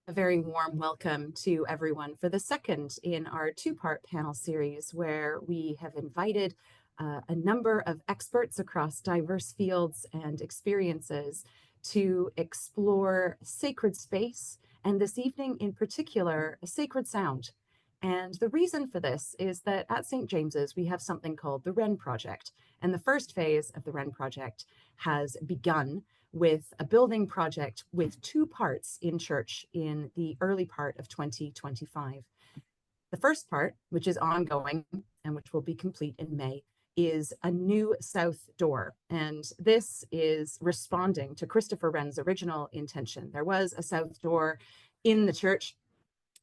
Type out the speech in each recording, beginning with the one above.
A very warm welcome to everyone for the second in our two-part panel series, where we have invited a number of experts across diverse fields and experiences to explore sacred space, and this evening in particular, sacred sound. And the reason for this is that at St. James's, we have something called the Wren Project. And the first phase of the Wren Project has begun with a building project with two parts in church in the early part of 2025. The first part, which is ongoing and which will be complete in May, is a new south door. And this is responding to Christopher Wren's original intention. There was a south door in the church,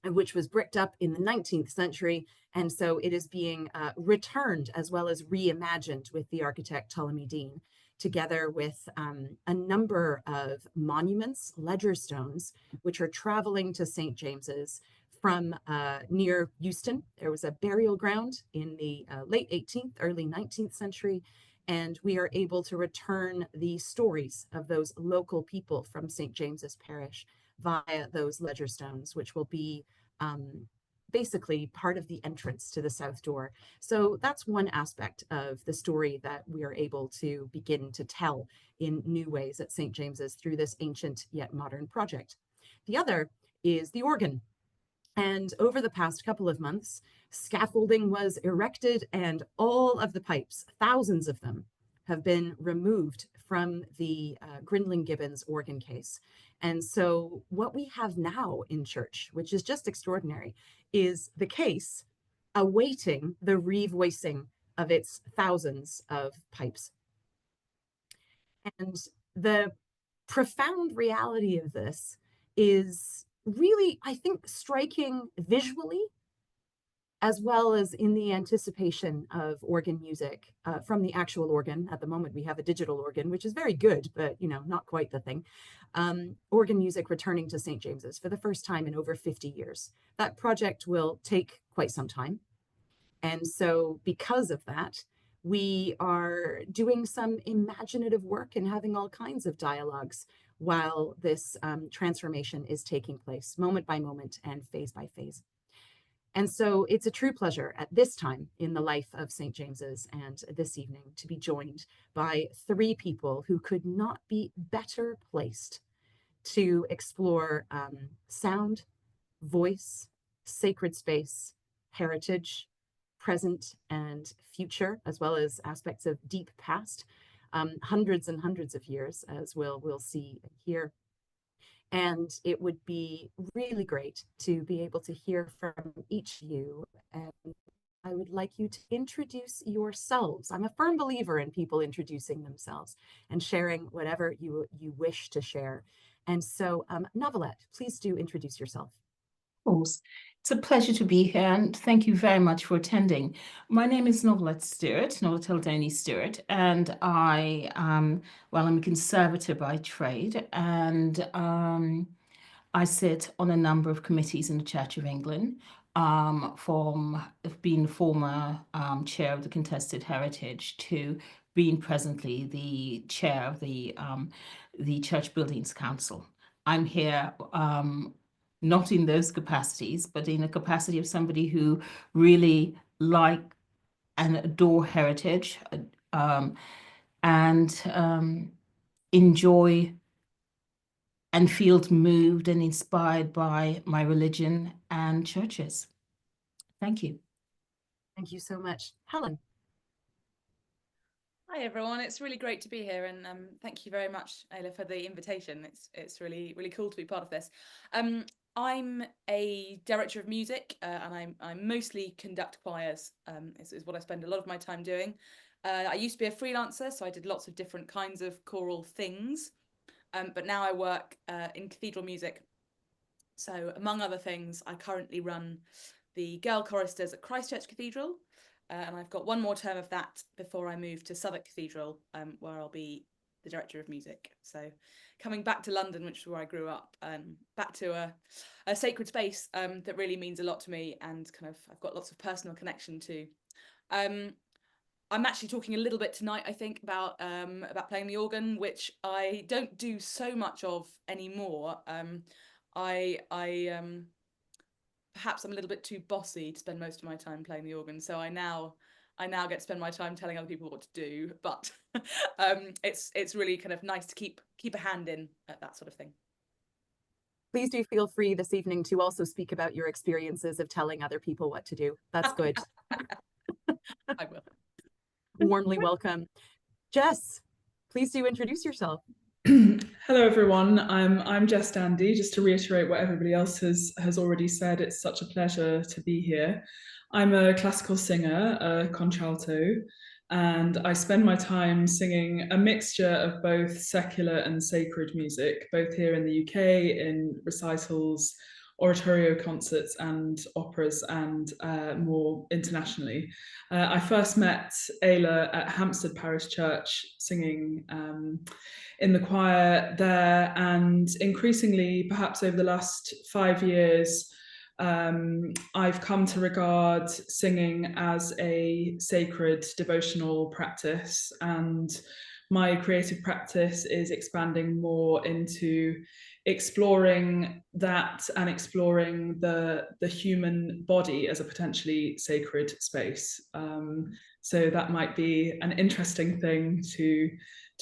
which was bricked up in the 19th century. And so it is being returned as well as reimagined with the architect Ptolemy Dean, together with a number of monuments, ledger stones, which are traveling to St. James's from near Euston. There was a burial ground in the late 18th, early 19th century, and we are able to return the stories of those local people from St. James's Parish via those ledger stones, which will be basically part of the entrance to the south door. So that's one aspect of the story that we are able to begin to tell in new ways at St. James's through this ancient yet modern project. The other is the organ. And over the past couple of months, scaffolding was erected and all of the pipes, thousands of them, have been removed from the Grinling Gibbons organ case. And so what we have now in church, which is just extraordinary, is the case awaiting the revoicing of its thousands of pipes. And the profound reality of this is really, I think, striking visually, as well as in the anticipation of organ music from the actual organ. At the moment, we have a digital organ, which is very good, but not quite the thing. Organ music returning to St. James's for the first time in over 50 years. That project will take quite some time. And so because of that, we are doing some imaginative work and having all kinds of dialogues while this transformation is taking place, moment by moment and phase by phase. And so it's a true pleasure at this time in the life of St. James's and this evening to be joined by three people who could not be better placed to explore sound, voice, sacred space, heritage, present and future, as well as aspects of deep past, hundreds and hundreds of years, as we'll see here. And it would be really great to be able to hear from each of you. And I would like you to introduce yourselves. I'm a firm believer in people introducing themselves and sharing whatever you wish to share. And so, Novelette, please do introduce yourself. Of course. It's a pleasure to be here, and thank you very much for attending. My name is Novelette Aldoni-Stewart, and I'm a conservator by trade, and I sit on a number of committees in the Church of England, from being former chair of the Contested Heritage to being presently the chair of the Church Buildings Council. I'm here not in those capacities, but in a capacity of somebody who really like and adore heritage and enjoy and feel moved and inspired by my religion and churches. Thank you. Thank you so much. Helen. Hi everyone, it's really great to be here, and thank you very much, Ayla, for the invitation. It's really cool to be part of this. I'm a director of music, and I mostly conduct choirs. Is what I spend a lot of my time doing. I used to be a freelancer, so I did lots of different kinds of choral things, but now I work in cathedral music. So among other things, I currently run the girl choristers at Christ Church Cathedral, and I've got one more term of that before I move to Southwark Cathedral, where I'll be the director of music. So coming back to London, which is where I grew up, back to a sacred space that really means a lot to me, and kind of I've got lots of personal connection to. I'm actually talking a little bit tonight, I think, about playing the organ, which I don't do so much of anymore. I perhaps I'm a little bit too bossy to spend most of my time playing the organ, so I now get to spend my time telling other people what to do. But it's really kind of nice to keep a hand in at that sort of thing. Please do feel free this evening to also speak about your experiences of telling other people what to do. That's good. I will. Warmly welcome. Jess, please do introduce yourself. Hello everyone, I'm Jess Dandy. Just to reiterate what everybody else has already said, it's such a pleasure to be here. I'm a classical singer, a contralto, and I spend my time singing a mixture of both secular and sacred music, both here in the UK, in recitals, oratorio concerts and operas, and more internationally. I first met Ayla at Hampstead Parish Church singing in the choir there, and increasingly, perhaps over the last 5 years, I've come to regard singing as a sacred devotional practice, and my creative practice is expanding more into exploring that and exploring the human body as a potentially sacred space. So that might be an interesting thing to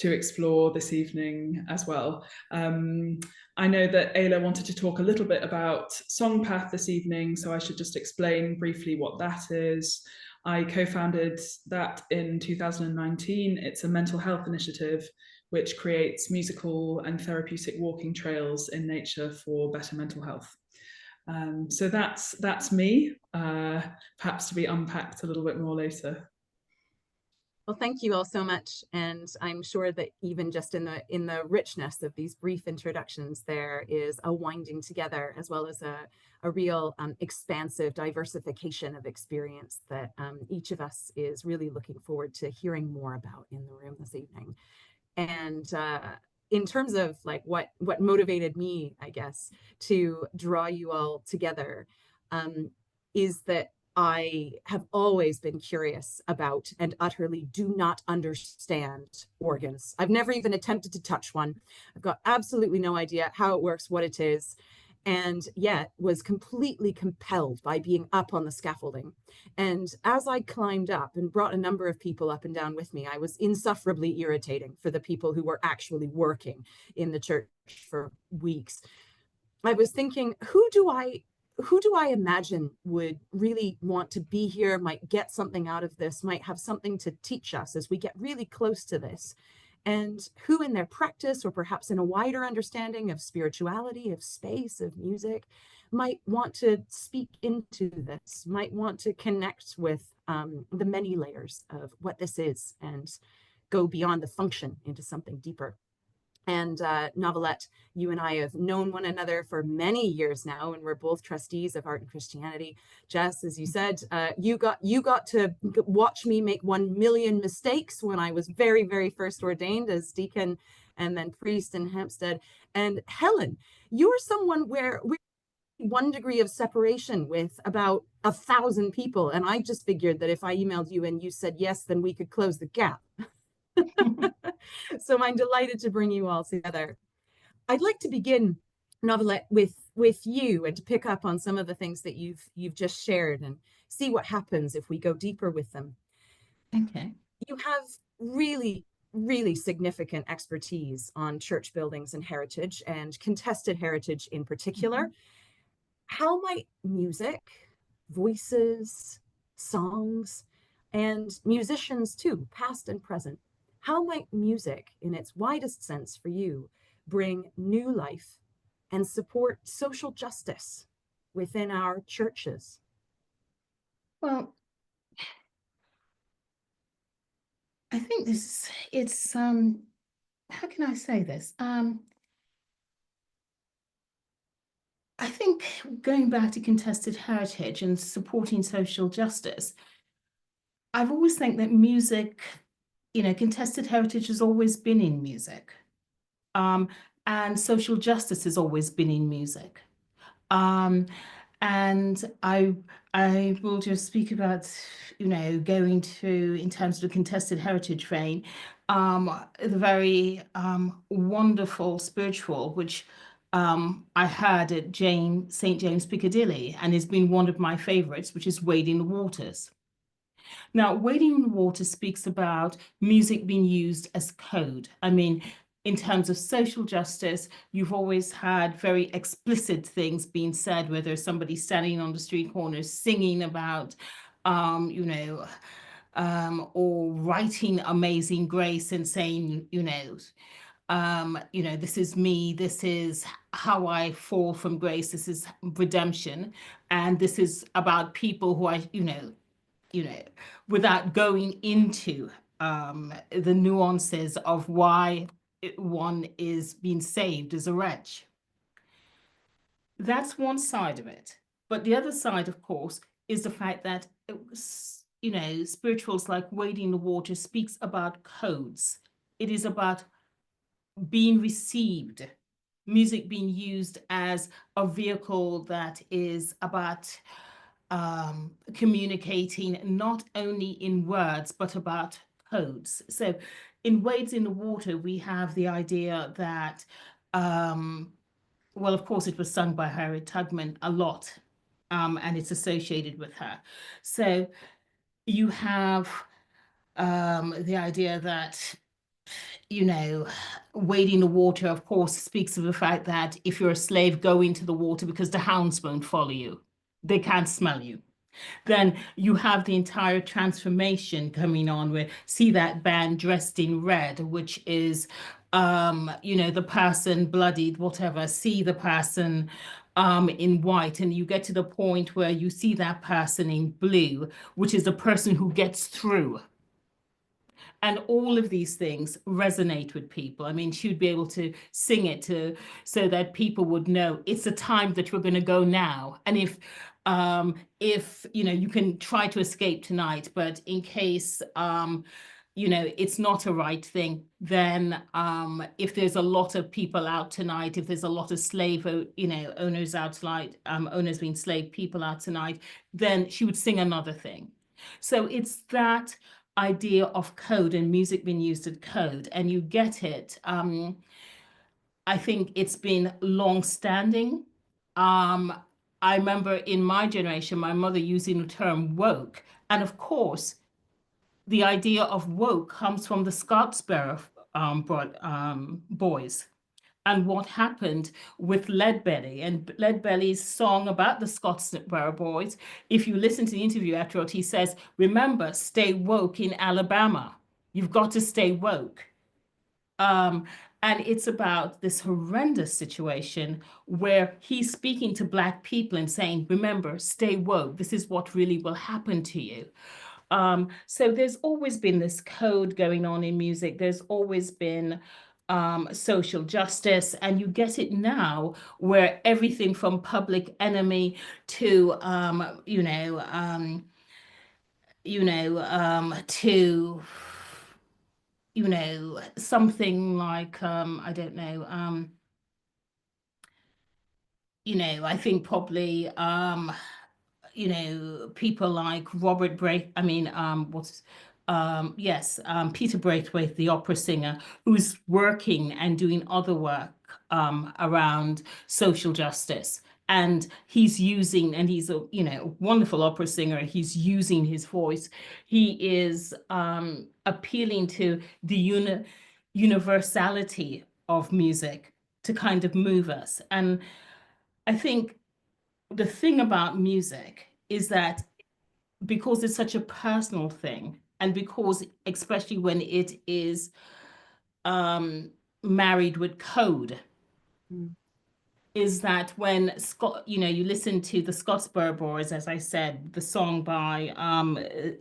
explore this evening as well. I know that Ayla wanted to talk a little bit about Songpath this evening, so I should just explain briefly what that is. I co-founded that in 2019. It's a mental health initiative which creates musical and therapeutic walking trails in nature for better mental health. So that's me, perhaps to be unpacked a little bit more later. Well, thank you all so much. And I'm sure that even just in the richness of these brief introductions, there is a winding together as well as a real expansive diversification of experience that each of us is really looking forward to hearing more about in the room this evening. And in terms of like what motivated me, I guess, to draw you all together is that I have always been curious about and utterly do not understand organs. I've never even attempted to touch one. I've got absolutely no idea how it works, what it is, and yet was completely compelled by being up on the scaffolding. And as I climbed up and brought a number of people up and down with me, I was insufferably irritating for the people who were actually working in the church for weeks. I was thinking, who do I imagine would really want to be here, might get something out of this, might have something to teach us as we get really close to this? And who in their practice, or perhaps in a wider understanding of spirituality, of space, of music, might want to speak into this, might want to connect with the many layers of what this is and go beyond the function into something deeper. And Novelette, you and I have known one another for many years now, and we're both trustees of Art and Christianity. Jess, as you said, you got to watch me make 1 million mistakes when I was very, very first ordained as deacon and then priest in Hampstead. And Helen, you're someone where we're 1 degree of separation with about 1,000 people. And I just figured that if I emailed you and you said yes, then we could close the gap. So I'm delighted to bring you all together. I'd like to begin, Novelette, with you, and to pick up on some of the things that you've just shared and see what happens if we go deeper with them. Okay. You have really, really significant expertise on church buildings and heritage, and contested heritage in particular. Mm-hmm. How might music, voices, songs, and musicians too, past and present, how might music, in its widest sense for you, bring new life and support social justice within our churches? Well, I think it's how can I say this? I think going back to contested heritage and supporting social justice, I've always think that music, contested heritage has always been in music. And social justice has always been in music. And I will just speak about, going to, in terms of the contested heritage vein, the very wonderful spiritual, which I heard at St. James Piccadilly, and it's been one of my favorites, which is Wading the Waters. Now, Wading in the Water speaks about music being used as code. I mean, in terms of social justice, you've always had very explicit things being said, whether somebody's standing on the street corner singing about, you know, or writing Amazing Grace and saying, you know, this is me, this is how I fall from grace, this is redemption, and this is about people who I, you know, without going into the nuances of why one is being saved as a wretch. That's one side of it. But the other side, of course, is the fact that, you know, spirituals like Wading the Water speaks about codes. It is about being received, music being used as a vehicle that is about communicating not only in words, but about codes. So in Wades in the Water, we have the idea that, well, of course, it was sung by Harriet Tubman a lot, and it's associated with her. So you have the idea that, you know, wading the water, of course, speaks of the fact that if you're a slave, go into the water because the hounds won't follow you. They can't smell you. Then you have the entire transformation coming on where see that band dressed in red, which is, you know, the person bloodied, whatever, see the person in white, and you get to the point where you see that person in blue, which is the person who gets through. And all of these things resonate with people. I mean, she'd be able to sing it so that people would know it's a time that we're going to go now. And if you know, you can try to escape tonight, but in case you know, it's not a right thing, then if there's a lot of people out tonight, if there's a lot of slave, you know, owners out tonight, owners being slave people out tonight, then she would sing another thing. So it's that idea of code and music being used as code, and you get it. I think it's been long-standing. I remember in my generation, my mother using the term woke, and of course, the idea of woke comes from the Scottsboro boys. And what happened with Leadbelly and Leadbelly's song about the Scottsboro boys. If you listen to the interview afterwards, he says, remember, stay woke in Alabama. You've got to stay woke. And it's about this horrendous situation where he's speaking to Black people and saying, remember, stay woke. This is what really will happen to you. So there's always been this code going on in music. There's always been social justice, and you get it now where everything from Public Enemy to to something like I don't know, I think probably people like Robert Braith, Peter Braithwaite, the opera singer, who's working and doing other work around social justice. And he's using, and he's a wonderful opera singer. He's using his voice. He is appealing to the universality of music to kind of move us. And I think the thing about music is that because it's such a personal thing, and because especially when it is married with code, is that when you listen to the Scottsboro Boys, as I said, the song by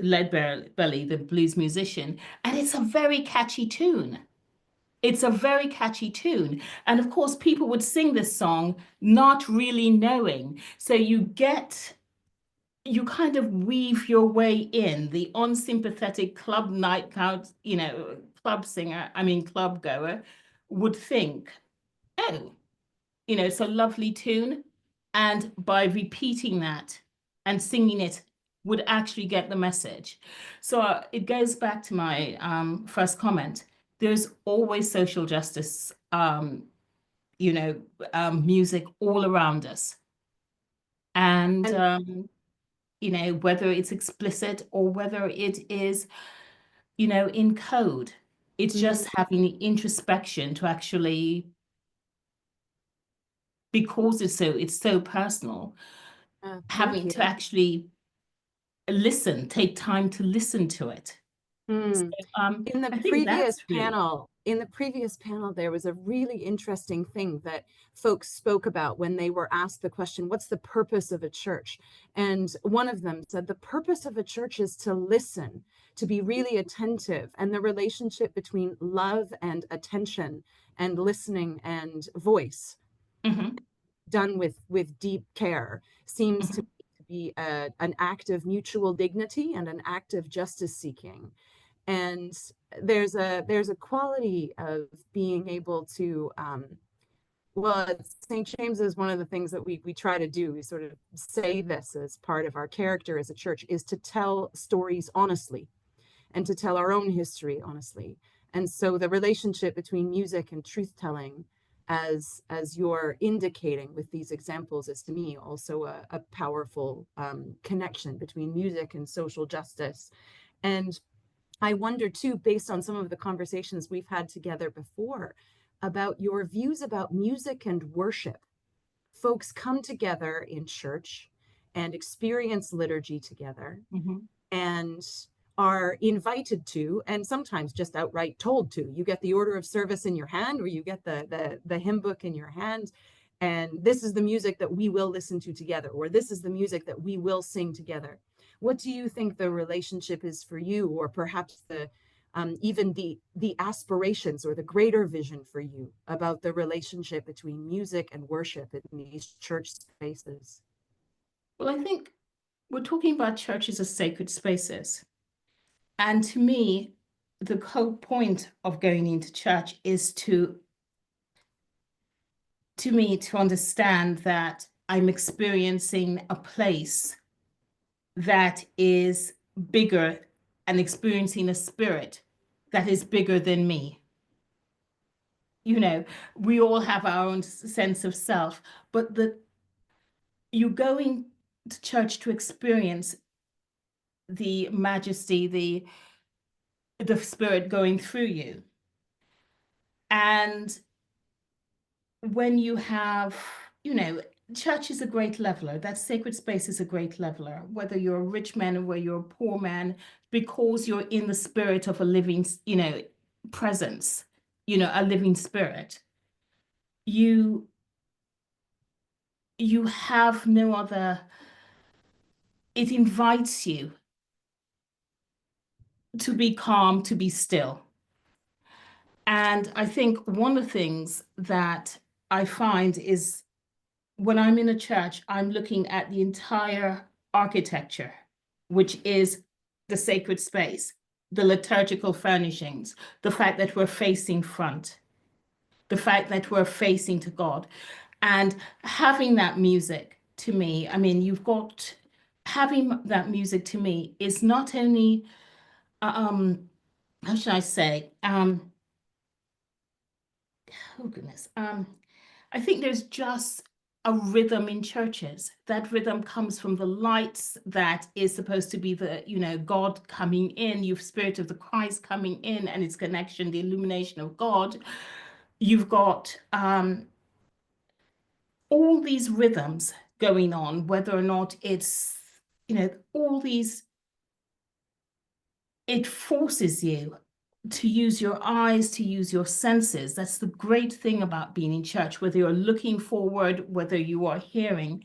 Leadbelly, the blues musician, and it's a very catchy tune. It's a very catchy tune. And of course, people would sing this song not really knowing. So you kind of weave your way in. The unsympathetic club club goer would think, oh, it's a lovely tune. And by repeating that and singing it would actually get the message. So it goes back to my first comment. There's always social justice music all around us. And, whether it's explicit or whether it is, in code, it's just having the introspection to actually, because it's so personal, having to actually take time to listen to it. So, In the I think previous that's really... panel, there was a really interesting thing that folks spoke about when they were asked the question, what's the purpose of a church? And one of them said, the purpose of a church is to listen, to be really attentive, and the relationship between love and attention and listening and voice done with deep care seems to be an act of mutual dignity and an act of justice seeking. And there's a quality of being able to, St. James is one of the things that we try to do. We sort of say this as part of our character as a church, is to tell stories honestly and to tell our own history honestly. And so the relationship between music and truth telling, as you're indicating with these examples, is to me also a powerful connection between music and social justice. And I wonder too, based on some of the conversations we've had together before, about your views about music and worship. Folks come together in church and experience liturgy together and are invited to, and sometimes just outright told to. You get the order of service in your hand, or you get the hymn book in your hand, and this is the music that we will listen to together, or this is the music that we will sing together. What do you think the relationship is for you, or perhaps even the aspirations or the greater vision for you about the relationship between music and worship in these church spaces? Well, I think we're talking about churches as sacred spaces. And to me, the whole point of going into church is to understand that I'm experiencing a place that is bigger and experiencing a spirit that is bigger than me. We all have our own sense of self, but you're going to church to experience the majesty, the spirit going through you. And when you have, church is a great leveler. That sacred space is a great leveler, whether you're a rich man or whether you're a poor man, because you're in the spirit of a living, presence, a living spirit. You have no other, it invites you to be calm, to be still. And I think one of the things that I find is when I'm in a church, I'm looking at the entire architecture, which is the sacred space, the liturgical furnishings, the fact that we're facing front, the fact that we're facing to God. And having that music to me, having that music to me is not only, how should I say, oh goodness, I think there's just a rhythm in churches. That rhythm comes from the lights that is supposed to be the, God coming in, you've Spirit of the Christ coming in, and its connection, the illumination of God. You've got all these rhythms going on, whether or not it's, all these, it forces you to use your eyes, to use your senses. That's the great thing about being in church, whether you're looking forward, whether you are hearing.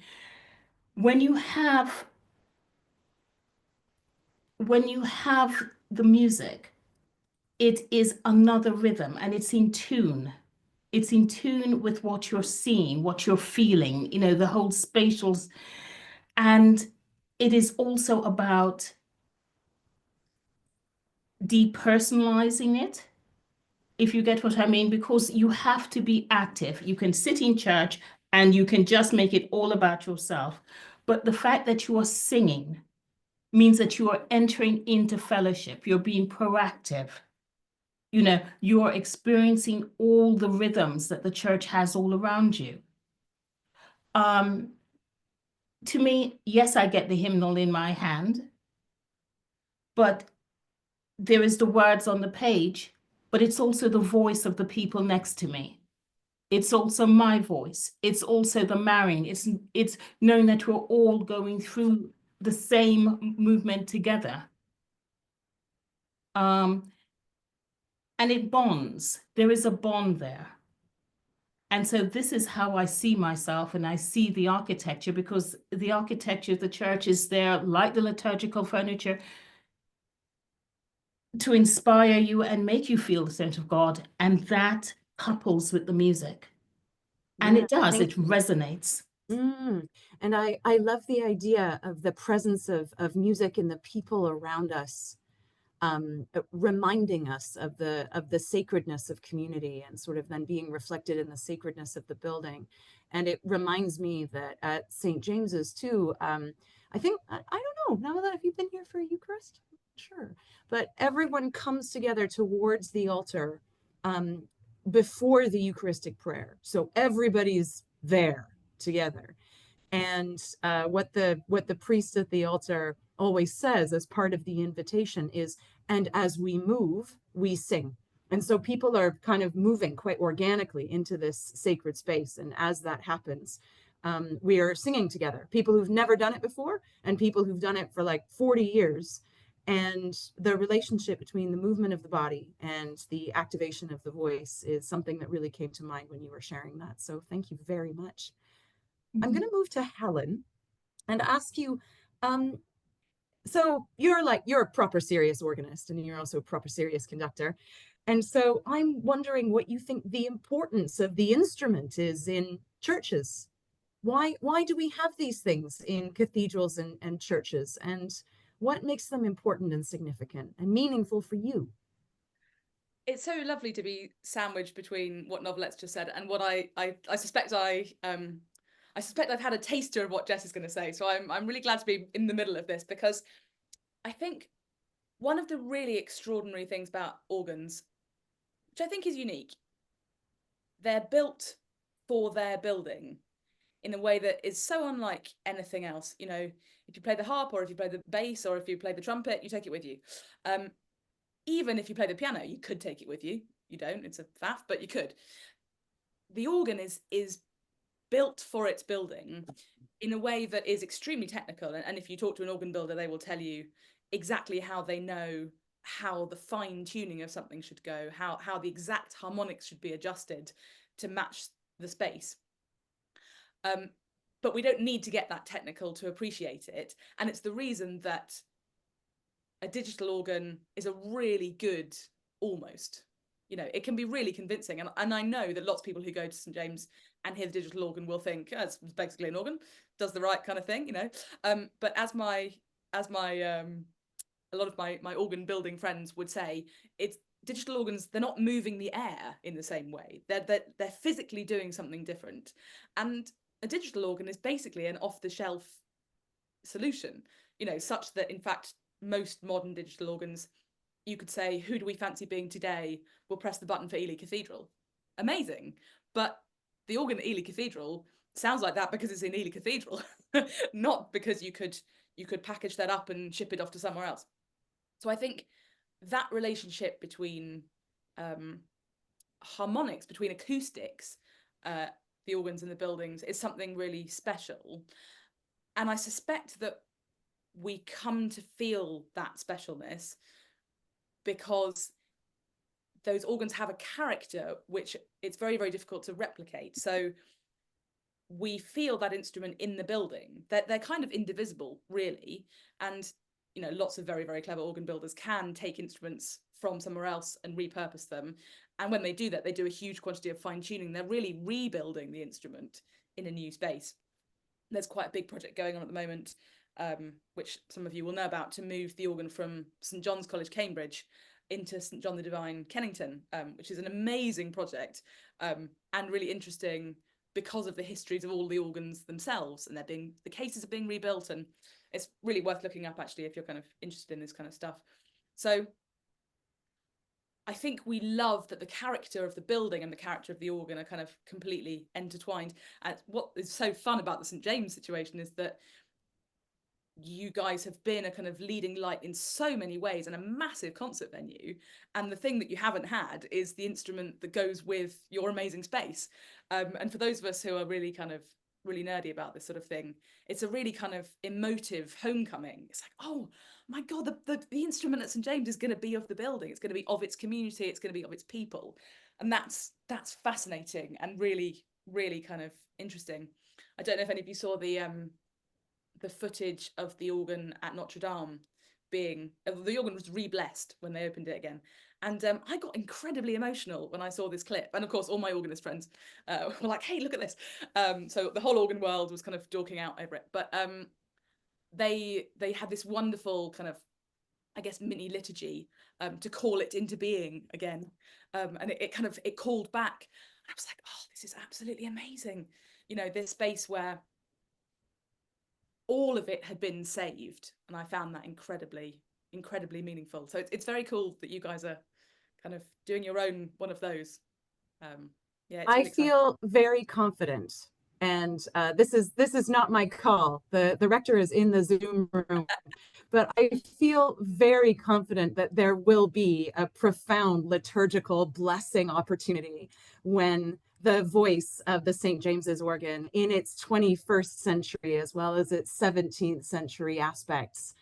When you have the music, it is another rhythm, and it's in tune. It's in tune with what you're seeing, what you're feeling, the whole spatial. And it is also about depersonalizing it, if you get what I mean, because you have to be active. You can sit in church and you can just make it all about yourself. But the fact that you are singing means that you are entering into fellowship. You're being proactive. You know, you're experiencing all the rhythms that the church has all around you. To me, yes, I get the hymnal in my hand, but there is the words on the page, but it's also the voice of the people next to me. It's also my voice. It's also the marrying. It's knowing that we're all going through the same movement together. And it bonds. There is a bond there. And so this is how I see myself, and I see the architecture, because the architecture of the church is there, like the liturgical furniture, to inspire you and make you feel the sense of God. And that couples with the music. And Yeah, it does, thank it you. resonates. And I love the idea of the presence of music and the people around us, reminding us of the sacredness of community, and sort of then being reflected in the sacredness of the building. And it reminds me that at St. James's too, I think, I don't know, now that, have you been here for a Eucharist? Sure. But everyone comes together towards the altar before the Eucharistic prayer. So everybody's there together. And what the priest at the altar always says as part of the invitation is, and as we move, we sing. And so people are kind of moving quite organically into this sacred space. And as that happens, we are singing together. People who've never done it before and people who've done it for like 40 years. And the relationship between the movement of the body and the activation of the voice is something that really came to mind when you were sharing that. So thank you very much. I'm going to move to Helen and ask you, so you're a proper serious organist, and you're also a proper serious conductor. And so I'm wondering what you think the importance of the instrument is in churches. Why do we have these things in cathedrals and churches, and what makes them important and significant and meaningful for you? It's so lovely to be sandwiched between what Novelette's just said and what I suspect I suspect I've had a taster of what Jess is going to say. So I'm really glad to be in the middle of this, because I think one of the really extraordinary things about organs, which I think is unique, they're built for their building in a way that is so unlike anything else. You know, if you play the harp, or if you play the bass, or if you play the trumpet, you take it with you. Even if you play the piano, you could take it with you. You don't, it's a faff, but you could. The organ is built for its building in a way that is extremely technical. And if you talk to an organ builder, they will tell you exactly how they know how the fine tuning of something should go, how the exact harmonics should be adjusted to match the space. But we don't need to get that technical to appreciate it. And it's the reason that a digital organ is a really good almost. You know, it can be really convincing. And I know that lots of people who go to St. James and hear the digital organ will think, oh, it's basically an organ, does the right kind of thing, you know. But as a lot of my organ building friends would say, it's digital organs, they're not moving the air in the same way. They're physically doing something different. And a digital organ is basically an off-the-shelf solution, you know, such that in fact most modern digital organs, you could say, who do we fancy being today? We'll press the button for Ely Cathedral. Amazing. But the organ at Ely Cathedral sounds like that because it's in Ely Cathedral, not because you could package that up and ship it off to somewhere else. So I think that relationship between harmonics, between acoustics, the organs in the buildings, is something really special. And I suspect that we come to feel that specialness because those organs have a character which it's very, very difficult to replicate. So we feel that instrument in the building. They're kind of indivisible, really. And, you know, lots of very, very clever organ builders can take instruments from somewhere else and repurpose them. And when they do that, they do a huge quantity of fine tuning. They're really rebuilding the instrument in a new space. There's quite a big project going on at the moment, which some of you will know about, to move the organ from St. John's College, Cambridge, into St. John the Divine, Kennington, which is an amazing project and really interesting because of the histories of all the organs themselves, and the cases are being rebuilt, and it's really worth looking up actually if you're kind of interested in this kind of stuff. So I think we love that the character of the building and the character of the organ are kind of completely intertwined. And what is so fun about the St. James situation is that you guys have been a kind of leading light in so many ways and a massive concert venue. And the thing that you haven't had is the instrument that goes with your amazing space. And for those of us who are really kind of really nerdy about this sort of thing, it's a really kind of emotive homecoming. It's like, oh my God, the instrument at St. James is going to be of the building. It's going to be of its community. It's going to be of its people. And that's fascinating and really, really kind of interesting. I don't know if any of you saw the footage of the organ at Notre Dame being, the organ was re-blessed when they opened it again. And I got incredibly emotional when I saw this clip. And of course, all my organist friends were like, hey, look at this. So the whole organ world was kind of dorking out over it. But they had this wonderful kind of, I guess, mini liturgy to call it into being again. And it called back. I was like, oh, this is absolutely amazing. You know, this space where all of it had been saved, and I found that incredibly meaningful. So it's very cool that you guys are kind of doing your own one of those. Yeah, I really feel very confident, and this is not my call. The rector is in the Zoom room, but I feel very confident that there will be a profound liturgical blessing opportunity when the voice of the St. James's organ in its 21st century, as well as its 17th century aspects,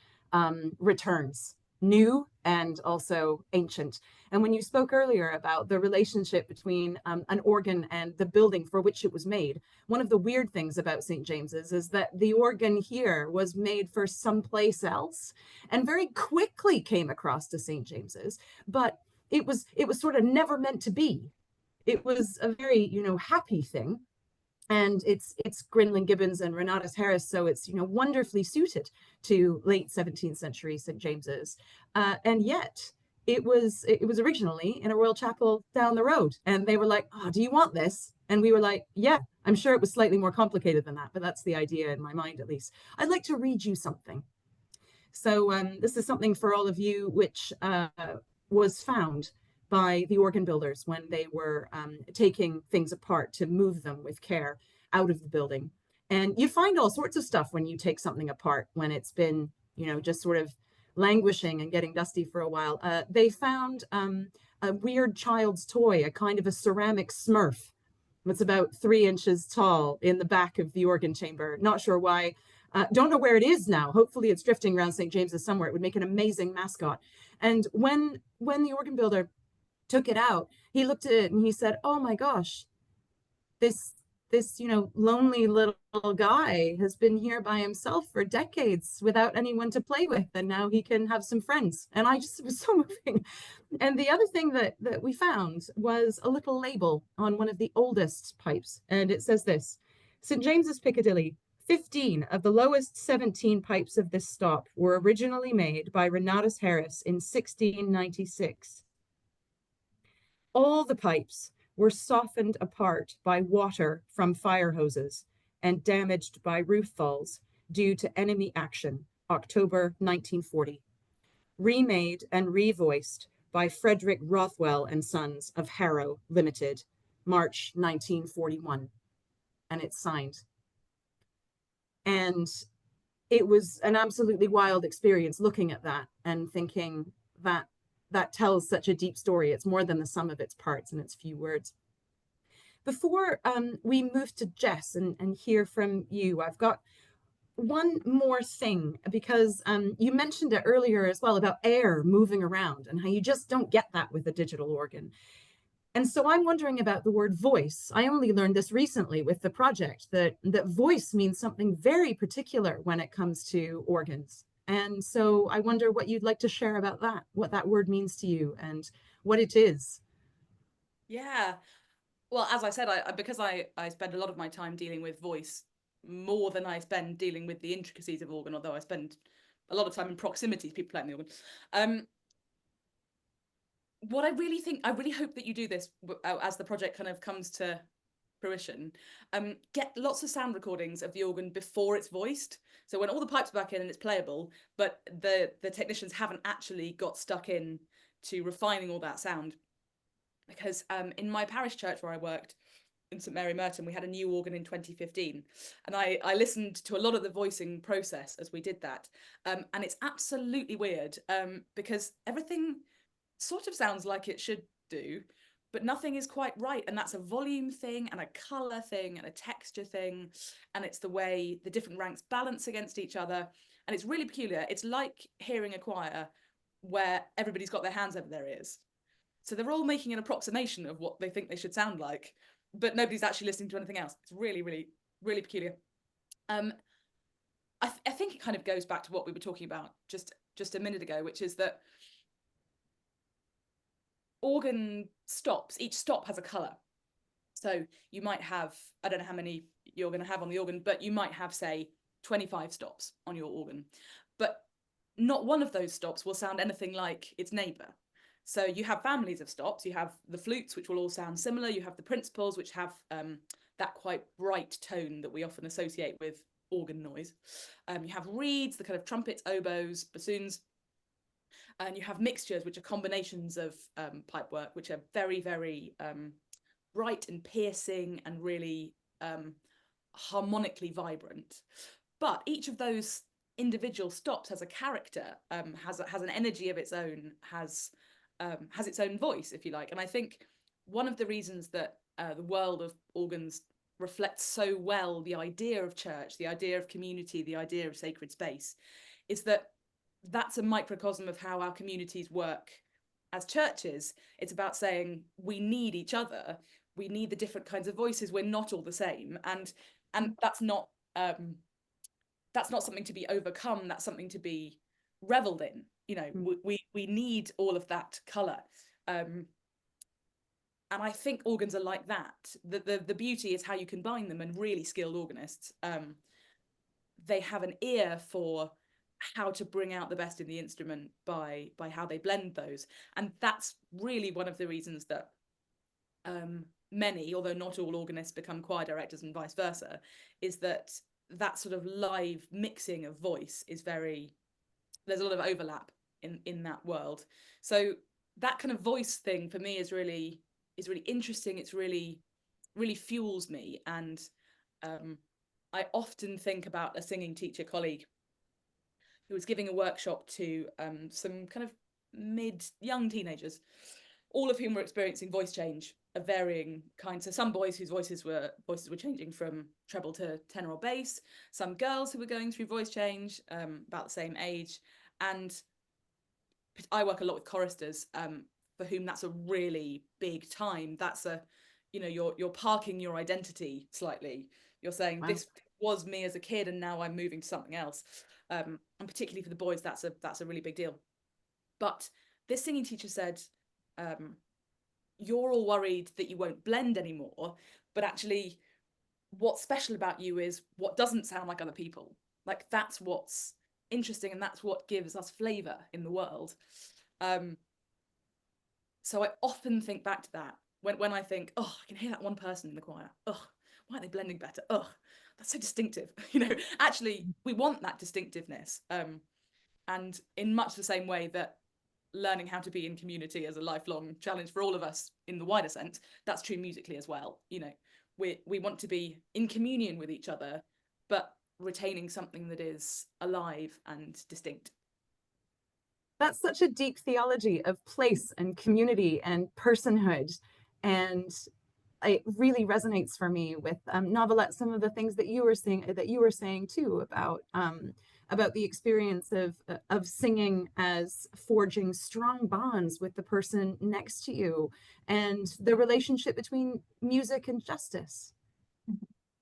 returns, new and also ancient. And when you spoke earlier about the relationship between an organ and the building for which it was made, one of the weird things about St. James's is that the organ here was made for someplace else and very quickly came across to St. James's, but it was sort of never meant to be. It was a very, happy thing. And it's Grinling Gibbons and Renatus Harris, so it's, wonderfully suited to late 17th century St. James's. And yet it was originally in a royal chapel down the road. And they were like, oh, do you want this? And we were like, yeah. I'm sure it was slightly more complicated than that, but that's the idea in my mind, at least. I'd like to read you something. So this is something for all of you, which was found by the organ builders when they were taking things apart to move them with care out of the building. And you find all sorts of stuff when you take something apart, when it's been, just sort of languishing and getting dusty for a while. They found a weird child's toy, a kind of a ceramic Smurf. It's about 3 inches tall in the back of the organ chamber. Not sure why. Don't know where it is now. Hopefully it's drifting around St. James's somewhere. It would make an amazing mascot. And when the organ builder took it out, he looked at it and he said, oh my gosh, this lonely little guy has been here by himself for decades without anyone to play with, and now he can have some friends. And I just, it was so moving. And the other thing that we found was a little label on one of the oldest pipes, and it says this: St. James's Piccadilly, 15 of the lowest 17 pipes of this stop were originally made by Renatus Harris in 1696. All the pipes were softened apart by water from fire hoses and damaged by roof falls due to enemy action, October 1940. Remade and revoiced by Frederick Rothwell and Sons of Harrow Limited, March 1941. And it's signed. And it was an absolutely wild experience looking at that and thinking that tells such a deep story. It's more than the sum of its parts and its few words. Before we move to Jess and hear from you, I've got one more thing, because you mentioned it earlier as well about air moving around and how you just don't get that with a digital organ. And so I'm wondering about the word voice. I only learned this recently with the project, that voice means something very particular when it comes to organs. And so I wonder what you'd like to share about that, what that word means to you and what it is. Yeah. Well, as I said, because I spend a lot of my time dealing with voice more than I spend dealing with the intricacies of organ, although I spend a lot of time in proximity to people playing the organ. What I really hope that you do this as the project kind of comes to fruition, get lots of sound recordings of the organ before it's voiced. So when all the pipes are back in and it's playable, but the technicians haven't actually got stuck in to refining all that sound. Because in my parish church where I worked, in St Mary Merton, we had a new organ in 2015, and I listened to a lot of the voicing process as we did that, and it's absolutely weird, because everything sort of sounds like it should do, but nothing is quite right, and that's a volume thing and a colour thing and a texture thing, and it's the way the different ranks balance against each other, and it's really peculiar. It's like hearing a choir where everybody's got their hands over their ears, so they're all making an approximation of what they think they should sound like, but nobody's actually listening to anything else. It's really, really, really peculiar. I think it kind of goes back to what we were talking about just a minute ago, which is that organ stops, each stop has a colour. So you might have, I don't know how many you're going to have on the organ, but you might have, say, 25 stops on your organ. But not one of those stops will sound anything like its neighbour. So you have families of stops. You have the flutes, which will all sound similar. You have the principals, which have that quite bright tone that we often associate with organ noise. You have reeds, the kind of trumpets, oboes, bassoons. And you have mixtures, which are combinations of pipe work, which are very, very bright and piercing and really harmonically vibrant. But each of those individual stops has a character, has an energy of its own, has its own voice, if you like. And I think one of the reasons that the world of organs reflects so well the idea of church, the idea of community, the idea of sacred space, is that that's a microcosm of how our communities work as churches. It's about saying we need each other, we need the different kinds of voices, we're not all the same, and that's not something to be overcome, that's something to be reveled in. You know, we need all of that colour. And I think organs are like that. The beauty is how you combine them, and really skilled organists, they have an ear for how to bring out the best in the instrument by how they blend those. And that's really one of the reasons that many, although not all, organists become choir directors and vice versa, is that sort of live mixing of voice is there's a lot of overlap in that world. So that kind of voice thing for me is really interesting. It's really fuels me. And I often think about a singing teacher colleague who was giving a workshop to some kind of young teenagers, all of whom were experiencing voice change of varying kinds. So some boys whose voices were changing from treble to tenor or bass, some girls who were going through voice change, about the same age. And I work a lot with choristers, for whom that's a really big time. That's you're parking your identity slightly. You're saying, wow, this was me as a kid and now I'm moving to something else. And particularly for the boys, that's a really big deal. But this singing teacher said, you're all worried that you won't blend anymore, but actually what's special about you is what doesn't sound like other people. Like, that's what's interesting, and that's what gives us flavour in the world. So I often think back to that when I think, oh, I can hear that one person in the choir. Oh, why aren't they blending better? Oh, that's so distinctive. Actually, we want that distinctiveness. And in much the same way that learning how to be in community is a lifelong challenge for all of us in the wider sense, that's true musically as well. We want to be in communion with each other, but retaining something that is alive and distinct. That's such a deep theology of place and community and personhood, and it really resonates for me with Novelette, some of the things that you were saying too about the experience of singing as forging strong bonds with the person next to you, and the relationship between music and justice.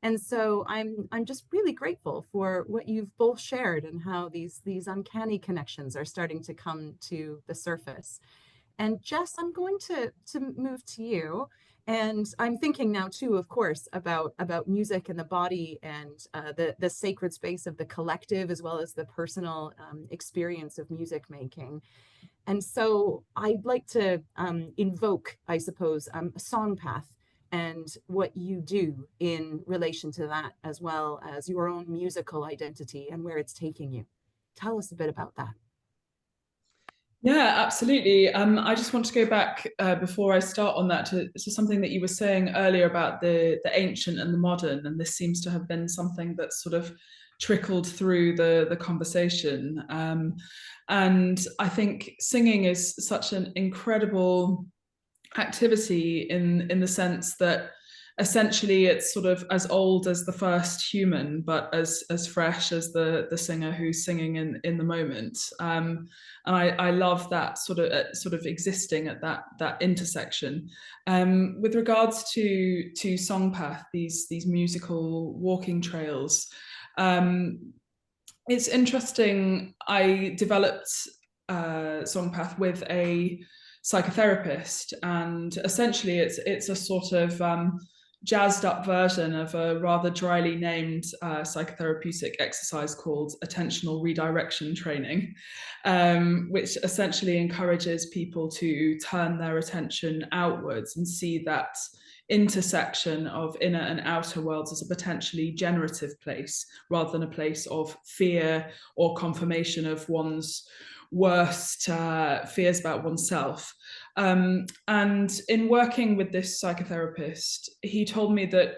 And so I'm just really grateful for what you've both shared and how these uncanny connections are starting to come to the surface. And Jess, I'm going to move to you. And I'm thinking now too, of course, about music and the body, and the sacred space of the collective, as well as the personal experience of music making. And so I'd like to invoke, I suppose, a song path and what you do in relation to that, as well as your own musical identity and where it's taking you. Tell us a bit about that. Yeah, absolutely. I just want to go back before I start on that to something that you were saying earlier about the ancient and the modern, and this seems to have been something that's sort of trickled through the conversation. And I think singing is such an incredible activity in the sense that essentially it's sort of as old as the first human, but as fresh as the singer who's singing in the moment. And I love that sort of existing at that intersection. With regards to Songpath, these musical walking trails, it's interesting. I developed Songpath with a psychotherapist, and essentially it's a sort of jazzed up version of a rather dryly named psychotherapeutic exercise called attentional redirection training, which essentially encourages people to turn their attention outwards and see that intersection of inner and outer worlds as a potentially generative place rather than a place of fear or confirmation of one's worst fears about oneself. And in working with this psychotherapist, he told me that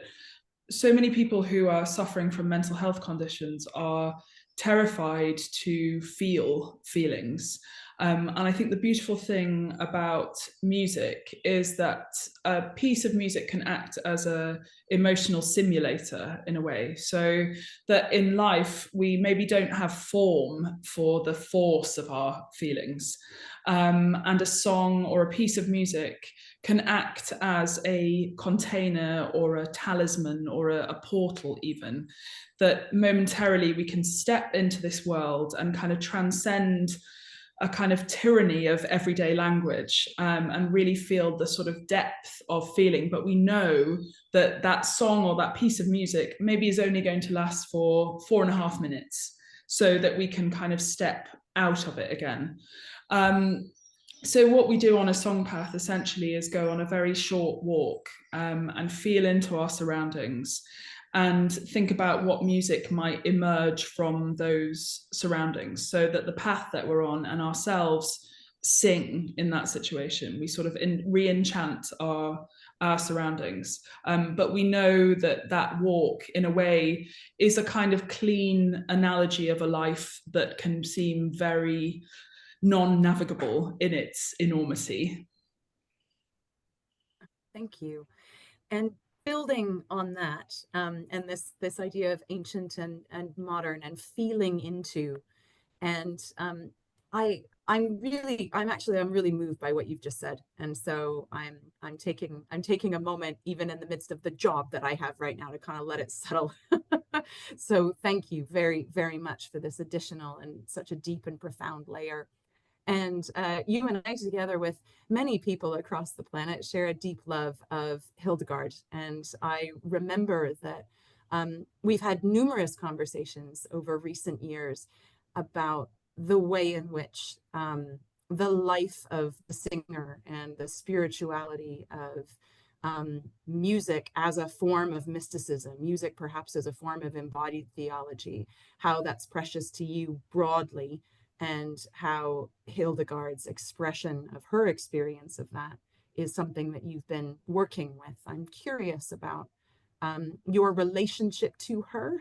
so many people who are suffering from mental health conditions are terrified to feel feelings. And I think the beautiful thing about music is that a piece of music can act as an emotional simulator in a way, so that in life we maybe don't have form for the force of our feelings. And a song or a piece of music can act as a container or a talisman or a portal even, that momentarily we can step into this world and kind of transcend a kind of tyranny of everyday language, and really feel the sort of depth of feeling. But we know that that song or that piece of music maybe is only going to last for 4.5 minutes, so that we can kind of step out of it again. So what we do on a song path essentially is go on a very short walk, and feel into our surroundings and think about what music might emerge from those surroundings, so that the path that we're on and ourselves sing in that situation. We sort of re-enchant our surroundings. But we know that that walk, in a way, is a kind of clean analogy of a life that can seem very non-navigable in its enormity. Thank you. And building on that, and this idea of ancient and modern and feeling into, and I'm really moved by what you've just said, and so I'm taking a moment, even in the midst of the job that I have right now, to kind of let it settle. So thank you very, very much for this additional and such a deep and profound layer. And you and I, together with many people across the planet, share a deep love of Hildegard. And I remember that we've had numerous conversations over recent years about the way in which the life of the singer and the spirituality of music as a form of mysticism, music perhaps as a form of embodied theology, how that's precious to you broadly, and how Hildegard's expression of her experience of that is something that you've been working with. I'm curious about your relationship to her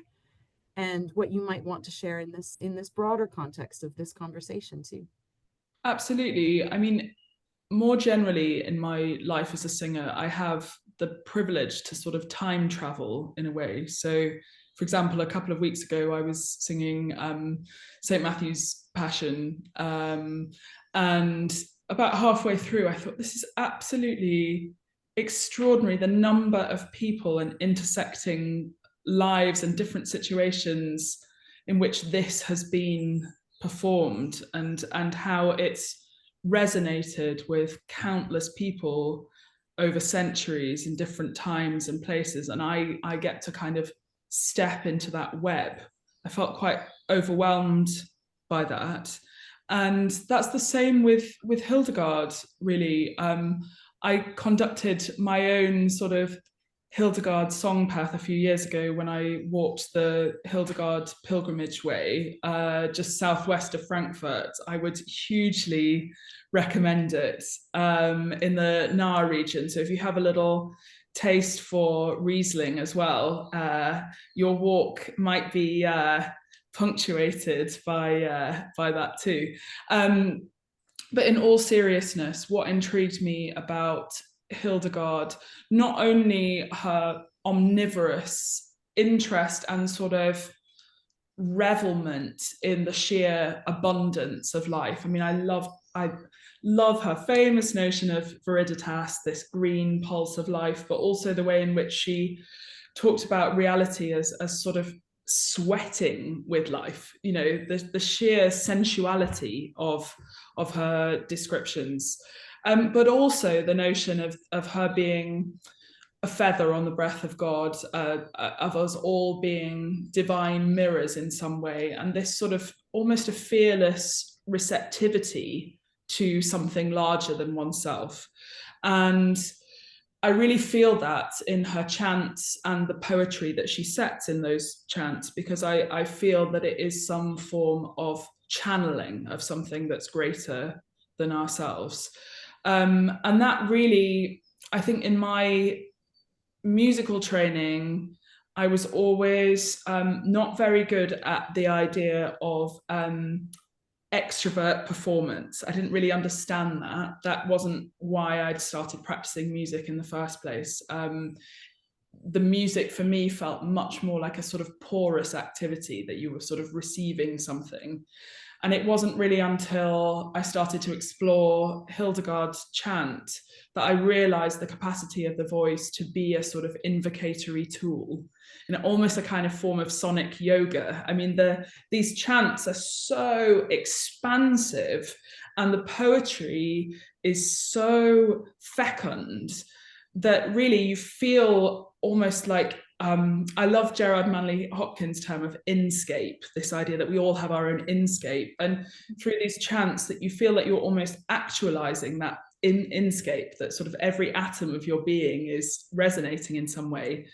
and what you might want to share in this broader context of this conversation too. Absolutely. I mean, more generally in my life as a singer, I have the privilege to sort of time travel in a way. So, for example, a couple of weeks ago, I was singing St. Matthew's Passion, and about halfway through, I thought, this is absolutely extraordinary, the number of people and intersecting lives and different situations in which this has been performed, and how it's resonated with countless people over centuries in different times and places. And I get to kind of step into that web. I felt quite overwhelmed by that. And that's the same with Hildegard, really. I conducted my own sort of Hildegard song path a few years ago when I walked the Hildegard pilgrimage way just southwest of Frankfurt. I would hugely recommend it in the Nahe region. So if you have a little taste for Riesling as well, your walk might be punctuated by that too. But in all seriousness, what intrigued me about Hildegard, not only her omnivorous interest and sort of revelment in the sheer abundance of life. I mean, I love her famous notion of viriditas, this green pulse of life, but also the way in which she talked about reality as sort of sweating with life, you know, the sheer sensuality of her descriptions, but also the notion of her being a feather on the breath of God, of us all being divine mirrors in some way, and this sort of almost a fearless receptivity to something larger than oneself. And I really feel that in her chants and the poetry that she sets in those chants, because I feel that it is some form of channeling of something that's greater than ourselves. And that really, I think in my musical training, I was always not very good at the idea of extrovert performance. I didn't really understand that. That wasn't why I'd started practicing music in the first place. The music for me felt much more like a sort of porous activity, that you were sort of receiving something. And it wasn't really until I started to explore Hildegard's chant that I realized the capacity of the voice to be a sort of invocatory tool, and almost a kind of form of sonic yoga. I mean, these chants are so expansive, and the poetry is so fecund that really you feel almost like, I love Gerard Manley Hopkins' term of inscape, this idea that we all have our own inscape, and through these chants that you feel that you're almost actualizing that inscape, that sort of every atom of your being is resonating in some way,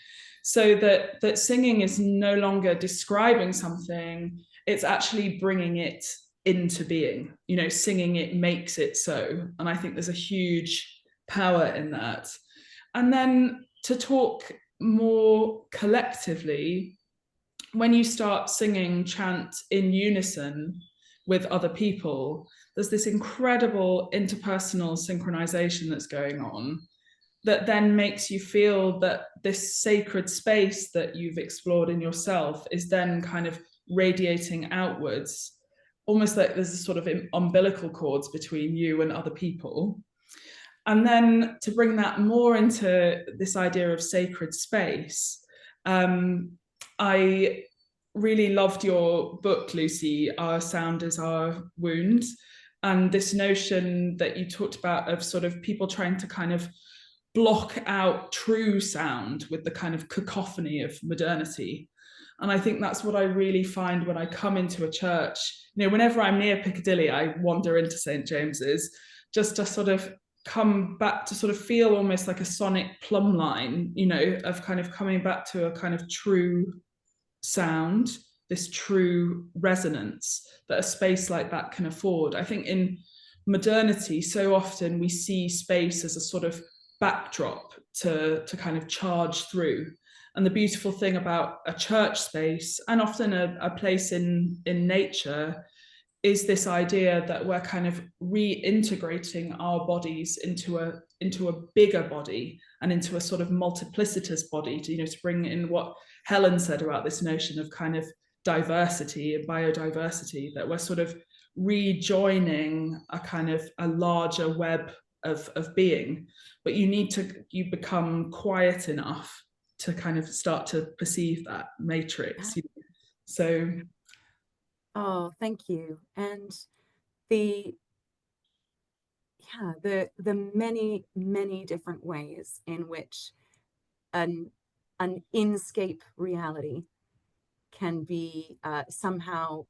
so that singing is no longer describing something, it's actually bringing it into being. You know, singing it makes it so, and I think there's a huge power in that. And then to talk more collectively, when you start singing chant in unison with other people, there's this incredible interpersonal synchronization that's going on that then makes you feel that this sacred space that you've explored in yourself is then kind of radiating outwards, almost like there's a sort of umbilical cords between you and other people. And then to bring that more into this idea of sacred space, I really loved your book, Lucy, Our Sound is Our Wound, and this notion that you talked about of sort of people trying to kind of block out true sound with the kind of cacophony of modernity. And I think that's what I really find when I come into a church. You know, whenever I'm near Piccadilly, I wander into St. James's just to sort of come back to sort of feel almost like a sonic plumb line, you know, of kind of coming back to a kind of true sound, this true resonance that a space like that can afford. I think in modernity, so often we see space as a sort of backdrop to kind of charge through. And the beautiful thing about a church space, and often a place in nature, is this idea that we're kind of reintegrating our bodies into a bigger body and into a sort of multiplicitous body, to, you know, to bring in what Helen said about this notion of kind of diversity and biodiversity, that we're sort of rejoining a kind of a larger web of being. But you become quiet enough to kind of start to perceive that matrix. You know? So oh, thank you. And the many, many different ways in which an inscape reality can be somehow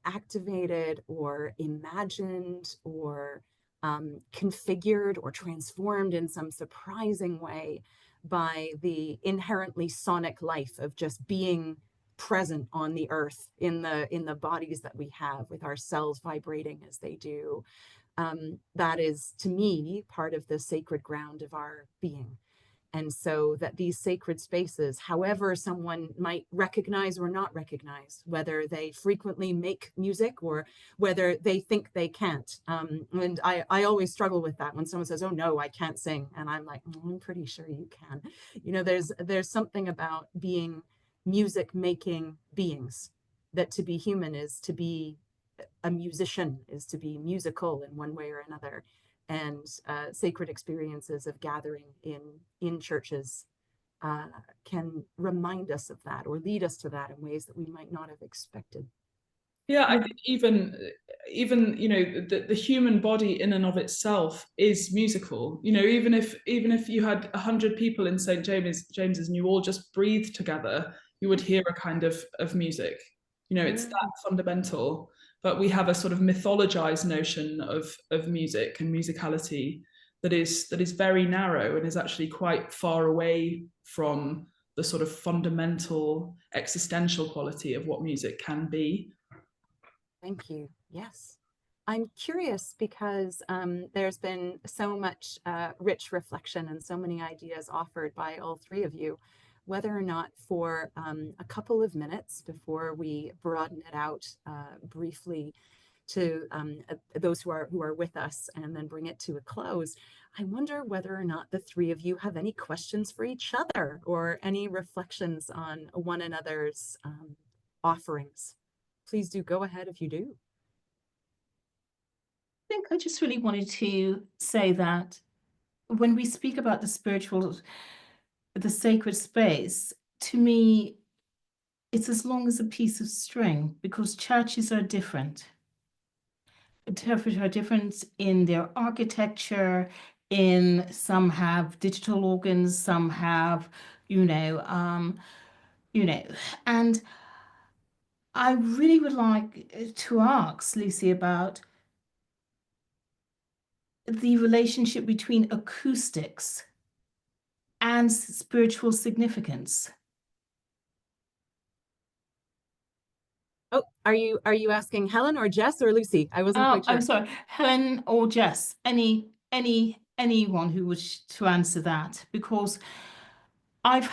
activated or imagined or configured or transformed in some surprising way by the inherently sonic life of just being present on the earth in the bodies that we have, with our cells vibrating as they do. That is, to me, part of the sacred ground of our being. And so that these sacred spaces, however someone might recognize or not recognize, whether they frequently make music or whether they think they can't. And I always struggle with that when someone says, oh no, I can't sing. And I'm like, I'm pretty sure you can. You know, there's something about being music making beings, that to be human is to be a musician, is to be musical in one way or another. And sacred experiences of gathering in churches can remind us of that, or lead us to that in ways that we might not have expected. Yeah, I think even you know, the human body in and of itself is musical. You know, even if you had 100 people in St. James's and you all just breathed together, you would hear a kind of music. You know, it's that fundamental. But we have a sort of mythologized notion of music and musicality that is very narrow and is actually quite far away from the sort of fundamental existential quality of what music can be. Thank you. Yes. I'm curious because there's been so much rich reflection and so many ideas offered by all three of you, whether or not for a couple of minutes before we broaden it out briefly to those who are with us and then bring it to a close, I wonder whether or not the three of you have any questions for each other or any reflections on one another's offerings. Please do go ahead if you do. I think I just really wanted to say that when we speak about the spiritual, the sacred space, to me, it's as long as a piece of string, because churches are different. Churches are different in their architecture, in some have digital organs, some have, and I really would like to ask Lucy about the relationship between acoustics and spiritual significance. Oh, are you asking Helen or Jess or Lucy? I wasn't quite sure. I'm sorry, Helen or Jess, anyone who wishes to answer that, because I've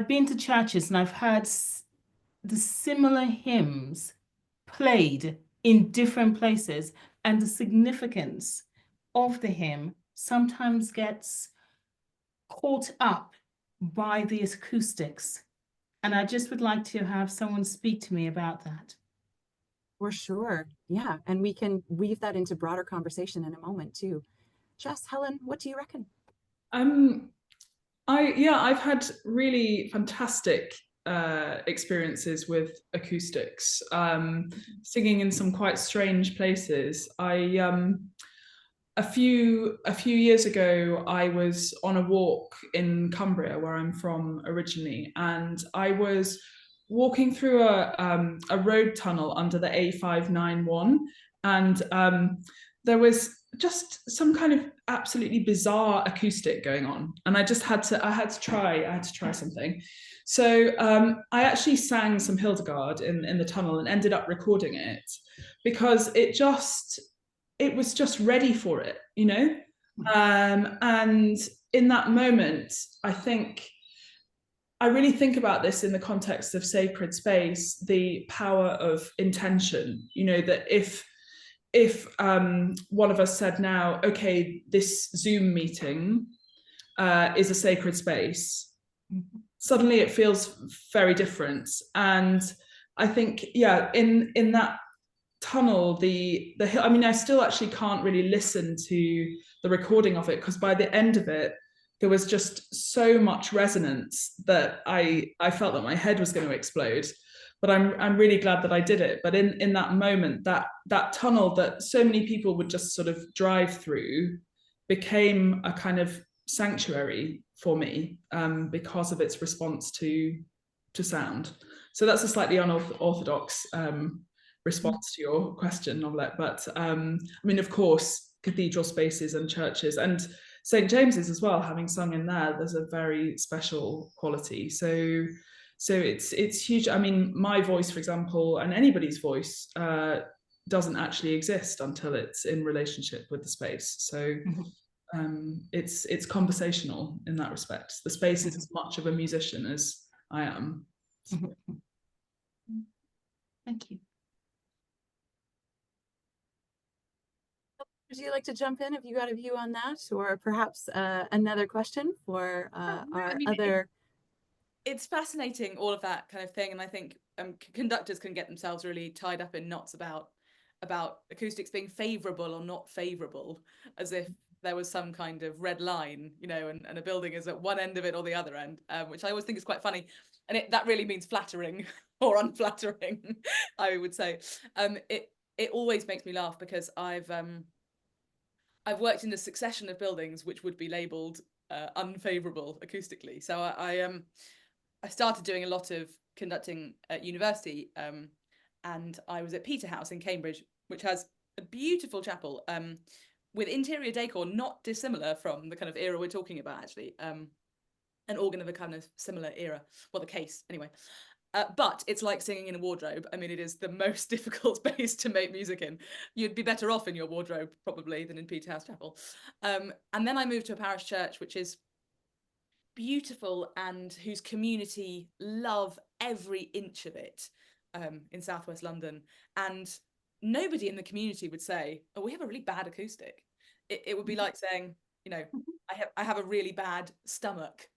been to churches and I've heard the similar hymns played in different places, and the significance of the hymn sometimes gets caught up by the acoustics. And I just would like to have someone speak to me about that. For sure. Yeah. And we can weave that into broader conversation in a moment too. Jess, Helen, what do you reckon? I've had really fantastic experiences with acoustics, singing in some quite strange places. A few years ago, I was on a walk in Cumbria, where I'm from originally, and I was walking through a road tunnel under the A591, and there was just some kind of absolutely bizarre acoustic going on, and I had to try something. So I actually sang some Hildegard in the tunnel and ended up recording it, because it was just ready for it, you know? And in that moment, I really think about this in the context of sacred space, the power of intention, you know, that if one of us said now, okay, this Zoom meeting is a sacred space, suddenly it feels very different. And I think, yeah, in that tunnel, I mean, I still actually can't really listen to the recording of it, because by the end of it, there was just so much resonance that I felt that my head was going to explode. But I'm really glad that I did it. But in that moment, that tunnel that so many people would just sort of drive through became a kind of sanctuary for me, because of its response to sound. So that's a slightly unorthodox response to your question, Novelette. But I mean, of course, cathedral spaces and churches and St James's as well, having sung in there, there's a very special quality. So it's huge. I mean, my voice, for example, and anybody's voice doesn't actually exist until it's in relationship with the space. So it's conversational in that respect. The space is as much of a musician as I am. Thank you. Would you like to jump in if you got a view on that, or perhaps another question for other? It's fascinating, all of that kind of thing, and I think conductors can get themselves really tied up in knots about acoustics being favourable or not favourable, as if there was some kind of red line, you know, and a building is at one end of it or the other end, which I always think is quite funny, and that really means flattering or unflattering, I would say. It always makes me laugh because I've worked in a succession of buildings which would be labelled unfavourable acoustically. So I started doing a lot of conducting at university, and I was at Peterhouse in Cambridge, which has a beautiful chapel with interior decor not dissimilar from the kind of era we're talking about, actually. An organ of a kind of similar era, well, the case anyway. But it's like singing in a wardrobe. I mean, it is the most difficult space to make music in. You'd be better off in your wardrobe probably than in Peterhouse Chapel. And then I moved to a parish church, which is beautiful and whose community love every inch of it, in southwest London. And nobody in the community would say, oh, we have a really bad acoustic. It would be like saying, you know, I have a really bad stomach.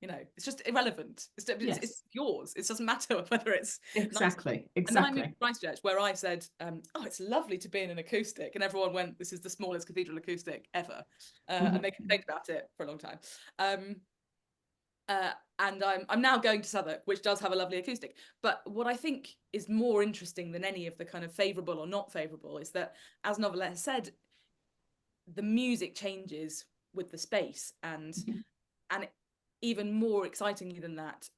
You know, it's just irrelevant. It's yours. It doesn't matter whether it's exactly. Nice. And then I moved to Christchurch, where I said, oh, it's lovely to be in an acoustic, and everyone went, this is the smallest cathedral acoustic ever, and they complained about it for a long time. And I'm now going to Southwark, which does have a lovely acoustic. But what I think is more interesting than any of the kind of favourable or not favourable is that, as Novelette has said, the music changes with the space, and even more excitingly than that,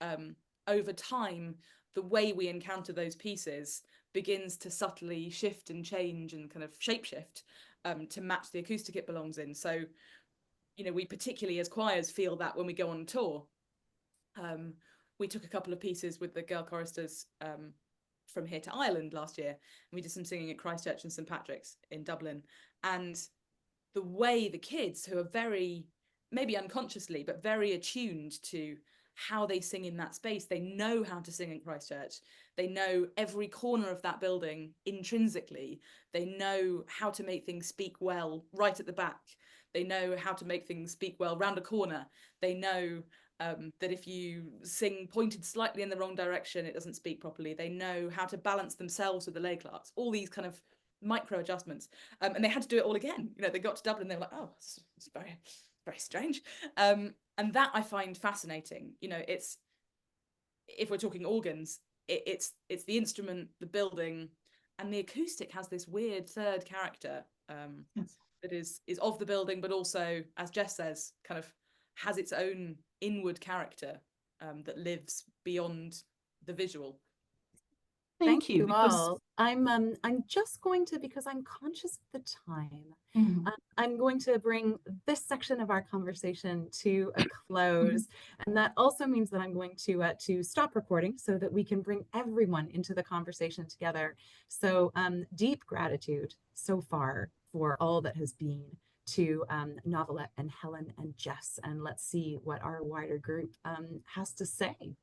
over time, the way we encounter those pieces begins to subtly shift and change and kind of shapeshift to match the acoustic it belongs in. So, you know, we particularly as choirs feel that when we go on tour. We took a couple of pieces with the girl choristers from here to Ireland last year, and we did some singing at Christchurch and St Patrick's in Dublin. And the way the kids, who are very, maybe unconsciously, but very attuned to how they sing in that space, they know how to sing in Christchurch. They know every corner of that building intrinsically. They know how to make things speak well right at the back. They know how to make things speak well round a corner. They know that if you sing pointed slightly in the wrong direction, it doesn't speak properly. They know how to balance themselves with the lay clerks, all these kind of micro adjustments. And they had to do it all again. You know, they got to Dublin, they were like, oh, it's very, very strange. And that I find fascinating. You know, it's, if we're talking organs, it's the instrument, the building, and the acoustic has this weird third character that is of the building, but also, as Jess says, kind of has its own inward character that lives beyond the visual. Thank you. All. I'm just going to, because I'm conscious of the time, I'm going to bring this section of our conversation to a close, and that also means that I'm going to stop recording so that we can bring everyone into the conversation together. So deep gratitude so far for all that has been to Novelette and Helen and Jess, and let's see what our wider group has to say.